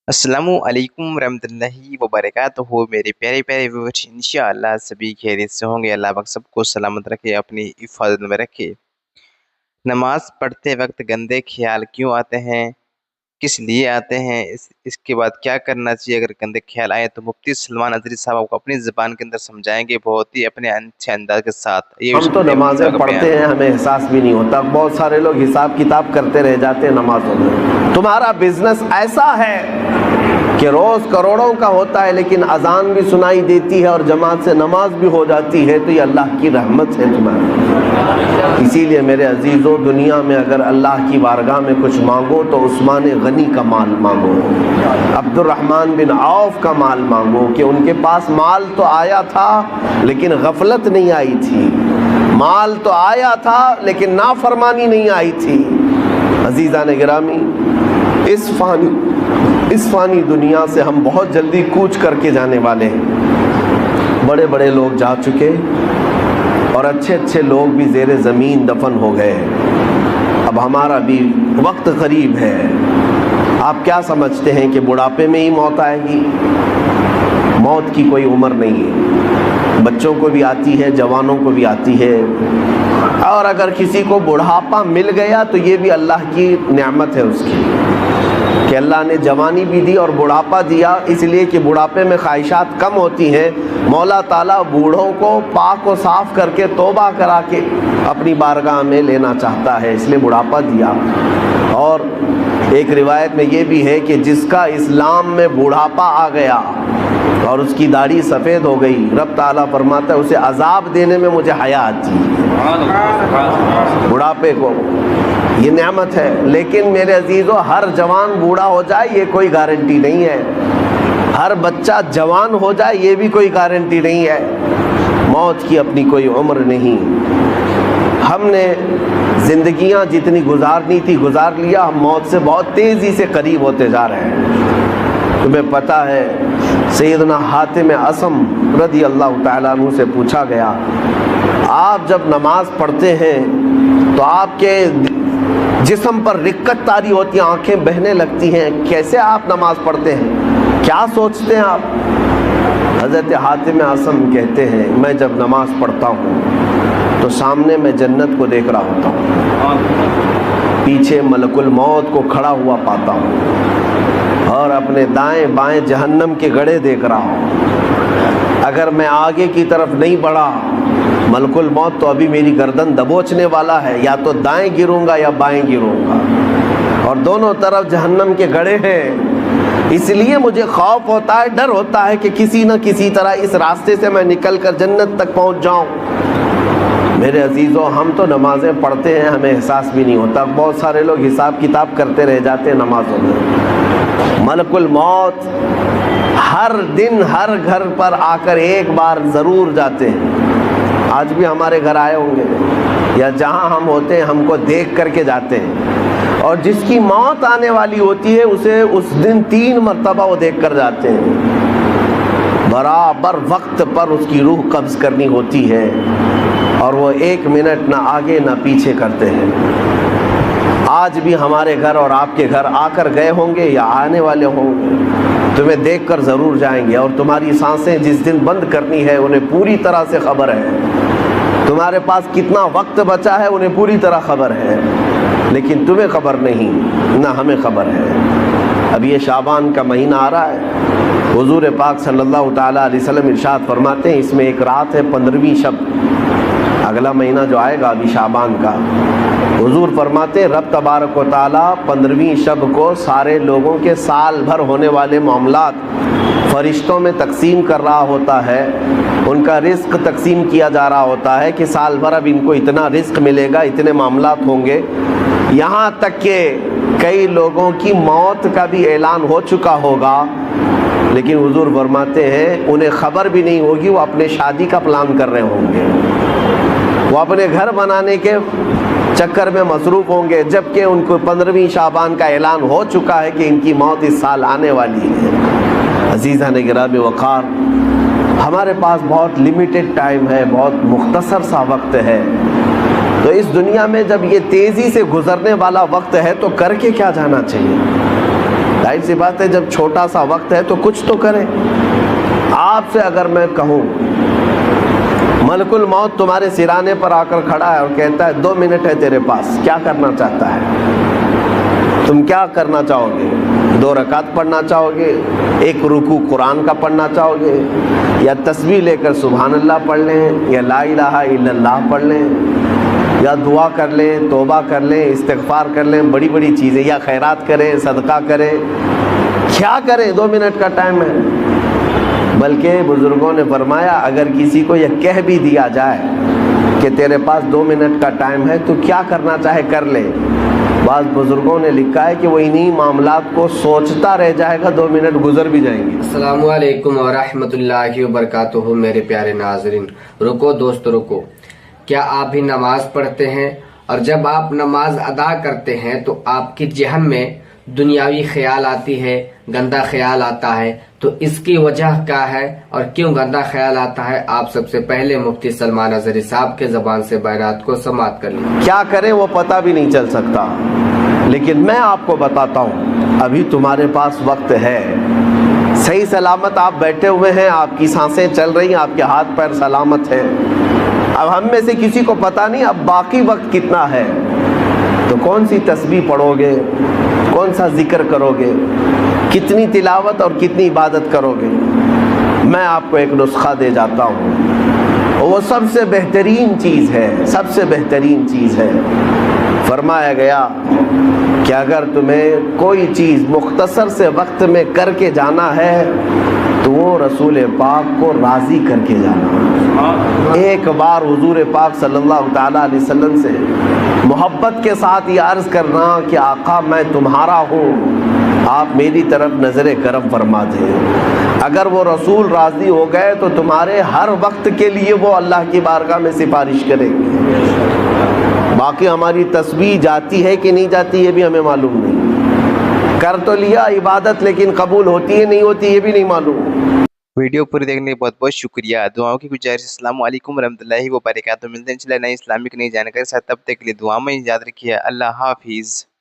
अस्सलामु अलैकुम रहमतुल्लाहि वबरकातुहू। मेरे प्यारे प्यारे व्यूअर्स, इंशाअल्लाह सभी खैरियत से होंगे। अल्लाह पाक सबको सलामत रखे, अपनी हिफाजत में रखे। नमाज पढ़ते वक्त गंदे ख्याल क्यों आते हैं, किस लिए आते हैं, इसके बाद क्या करना चाहिए अगर गंदे ख्याल आए, तो मुफ्ती सलमान अजरी साहब आपको अपनी ज़बान के अंदर समझाएंगे, बहुत ही अपने अच्छे अंदाज के साथ। ये भी हम तो सुनते हैं मुफ्ती साहब नमाजें का बयान। पढ़ते हैं, हमें एहसास भी नहीं होता। बहुत सारे लोग हिसाब किताब करते रह जाते हैं नमाजों में। तुम्हारा बिजनेस ऐसा है कि रोज करोड़ों का होता है, लेकिन अजान भी सुनाई देती है और जमात से नमाज भी हो जाती है, तो ये अल्लाह की रहमत है तुम्हारी। इसीलिए मेरे अजीजों, दुनिया में अगर अल्लाह की बारगाह में कुछ मांगो तो उस्मान गनी का माल मांगो, अब्दुर्रहमान बिन औफ का माल मांगो, कि उनके पास माल तो आया था लेकिन गफलत नहीं आई थी, माल तो आया था लेकिन नाफरमानी नहीं आई थी। अजीज़ान गिरामी, इस फानी दुनिया से हम बहुत जल्दी कूच करके जाने वाले हैं। बड़े बड़े लोग जा चुके और अच्छे अच्छे लोग भी ज़ेरे ज़मीन दफन हो गए। अब हमारा भी वक्त करीब है। आप क्या समझते हैं कि बुढ़ापे में ही मौत आएगी? मौत की कोई उम्र नहीं है, बच्चों को भी आती है, जवानों को भी आती है। और अगर किसी को बुढ़ापा मिल गया तो ये भी अल्लाह की नेमत है उसकी, कि अल्लाह ने जवानी भी दी और बुढ़ापा दिया, इसलिए कि बुढ़ापे में ख्वाहिशात कम होती हैं। मौला ताला बूढ़ों को पाक व साफ करके तौबा करा के अपनी बारगाह में लेना चाहता है, इसलिए बुढ़ापा दिया। और एक रिवायत में ये भी है कि जिसका इस्लाम में बुढ़ापा आ गया और उसकी दाढ़ी सफ़ेद हो गई, रब ताला फरमाता है उसे अजाब देने में मुझे हया आती है। बुढ़ापे को ये नेमत है। लेकिन मेरे अजीज़ों, हर जवान बूढ़ा हो जाए ये कोई गारंटी नहीं है, हर बच्चा जवान हो जाए ये भी कोई गारंटी नहीं है। मौत की अपनी कोई उम्र नहीं। हमने ज़िंदगियां जितनी गुजारनी थी गुजार लिया, हम मौत से बहुत तेज़ी से करीब होते जा रहे हैं। तुम्हें पता है, सैयदना हातिम असम रज़ी अल्लाह तआला अन्हु से पूछा गया, आप जब नमाज पढ़ते हैं तो आपके जिस्म पर रिक्कत तारी होती है, आंखें बहने लगती हैं, कैसे आप नमाज पढ़ते हैं, क्या सोचते हैं आप? हज़रत हातिम असम कहते हैं, मैं जब नमाज पढ़ता हूँ तो सामने मैं जन्नत को देख रहा होता हूँ, पीछे मलकुल मौत को खड़ा हुआ पाता हूँ और अपने दाएं बाएं जहन्नम के गड़े देख रहा हूँ। अगर मैं आगे की तरफ नहीं बढ़ा, मलकुल मौत तो अभी मेरी गर्दन दबोचने वाला है, या तो दाएं गिरूंगा या बाएं गिरूंगा, और दोनों तरफ जहन्नम के गड़े हैं। इसलिए मुझे खौफ होता है, डर होता है कि किसी न किसी तरह इस रास्ते से मैं निकल कर जन्नत तक पहुंच जाऊं। मेरे अजीज़ों, हम तो नमाजें पढ़ते हैं, हमें एहसास भी नहीं होता। बहुत सारे लोग हिसाब किताब करते रह जाते हैं नमाजों में। मलकुल मौत हर दिन हर घर पर आकर एक बार ज़रूर जाते हैं। आज भी हमारे घर आए होंगे, या जहाँ हम होते हैं हमको देख करके जाते हैं। और जिसकी मौत आने वाली होती है उसे उस दिन 3 मरतबा वो देख कर जाते हैं। बराबर वक्त पर उसकी रूह कब्ज़ करनी होती है और वो 1 मिनट ना आगे ना पीछे करते हैं। आज भी हमारे घर और आपके घर आकर गए होंगे या आने वाले होंगे, तुम्हें देखकर ज़रूर जाएंगे। और तुम्हारी सांसें जिस दिन बंद करनी है उन्हें पूरी तरह से खबर है, तुम्हारे पास कितना वक्त बचा है उन्हें पूरी तरह खबर है, लेकिन तुम्हें खबर नहीं, ना हमें खबर है। अब ये शाबान का महीना आ रहा है, हुजूर पाक सल्लल्लाहु ताला अलैहि वसल्लम इरशाद फरमाते हैं, इसमें एक रात है 15वीं शब। अगला महीना जो आएगा अभी शाबान का, हुजूर फरमाते हैं रब तबारक व ताला 15वीं शब को सारे लोगों के साल भर होने वाले मामलात फरिश्तों में तकसीम कर रहा होता है। उनका रिस्क तकसीम किया जा रहा होता है कि साल भर अब इनको इतना रिस्क मिलेगा, इतने मामलात होंगे। यहाँ तक कि कई लोगों की मौत का भी ऐलान हो चुका होगा, लेकिन हुजूर फरमाते हैं उन्हें खबर भी नहीं होगी, वो अपने शादी का प्लान कर रहे होंगे, वो अपने घर बनाने के चक्कर में मसरूफ़ होंगे, जबकि उनको 15वीं शाबान का ऐलान हो चुका है कि इनकी मौत इस साल आने वाली है। अज़ीज़ान गिरामी वक़ार, हमारे पास बहुत लिमिटेड टाइम है, बहुत मुख्तसर सा वक्त है। तो इस दुनिया में जब ये तेज़ी से गुज़रने वाला वक्त है तो करके क्या जाना चाहिए? ظاہر سی بات ہے جب چھوٹا سا وقت ہے تو کچھ تو کریں. آپ سے اگر میں کہوں ملک الموت تمہارے سرانے پر آ کر کھڑا ہے اور کہتا ہے 2 منٹ ہے تیرے پاس, کیا کرنا چاہتا ہے؟ تم کیا کرنا چاہو گے؟ 2 رکعت پڑھنا چاہو گے, 1 رکوع قرآن کا پڑھنا چاہو گے, یا تسبیح لے کر سبحان اللہ پڑھ لیں, یا لا الہ الا اللہ پڑھ لیں, یا دعا کر لیں, توبہ کر لیں, استغفار کر لیں, بڑی بڑی چیزیں, یا خیرات کریں, صدقہ کریں, کیا کریں؟ 2 منٹ کا ٹائم ہے. بلکہ بزرگوں نے فرمایا اگر کسی کو یہ کہہ بھی دیا جائے کہ تیرے پاس 2 منٹ کا ٹائم ہے تو کیا کرنا چاہے کر لے, بعض بزرگوں نے لکھا ہے کہ وہ انہی معاملات کو سوچتا رہ جائے گا, 2 منٹ گزر بھی جائیں گے. السلام علیکم ورحمۃ اللہ وبرکاتہ. میرے پیارے ناظرین, رکو دوست رکو. کیا آپ بھی نماز پڑھتے ہیں؟ اور جب آپ نماز ادا کرتے ہیں تو آپ کی ذہن میں دنیاوی خیال آتی ہے, گندا خیال آتا ہے, تو اس کی وجہ کیا ہے اور کیوں گندا خیال آتا ہے؟ آپ سب سے پہلے مفتی سلمان اظہری صاحب کے زبان سے بیانات کو سماعت کر لیں. کیا کریں وہ پتہ بھی نہیں چل سکتا, لیکن میں آپ کو بتاتا ہوں ابھی تمہارے پاس وقت ہے, صحیح سلامت آپ بیٹھے ہوئے ہیں, آپ کی سانسیں چل رہی ہیں, آپ کے ہاتھ پیر سلامت ہیں. اب ہم میں سے کسی کو پتہ نہیں اب باقی وقت کتنا ہے, تو کون سی تسبیح پڑھو گے, کون سا ذکر کرو گے, کتنی تلاوت اور کتنی عبادت کرو گے. میں آپ کو ایک نسخہ دے جاتا ہوں, وہ سب سے بہترین چیز ہے, سب سے بہترین چیز ہے. فرمایا گیا کہ اگر تمہیں کوئی چیز مختصر سے وقت میں کر کے جانا ہے تو وہ رسول پاک کو راضی کر کے جانا. ایک بار حضور پاک صلی اللہ تعالیٰ علیہ وسلم سے محبت کے ساتھ یہ عرض کرنا کہ آقا میں تمہارا ہوں, آپ میری طرف نظر کرم فرما دیں. اگر وہ رسول راضی ہو گئے تو تمہارے ہر وقت کے لیے وہ اللہ کی بارگاہ میں سفارش کریں گے. باقی ہماری تسبیح جاتی ہے کہ نہیں جاتی یہ بھی ہمیں معلوم نہیں, کر تو لیا عبادت لیکن قبول ہوتی ہے نہیں ہوتی یہ بھی نہیں معلوم. ویڈیو پوری دیکھنے کے بہت بہت شکریہ. دعاؤں کی گزارش. السلام علیکم ورحمۃ اللہ وبرکاتہ. ملتے ہیں انشاءاللہ نئی اسلامک نئی جانکاری ساتھ, تب تک کے لیے دعا میں یاد رکھیے. اللہ حافظ.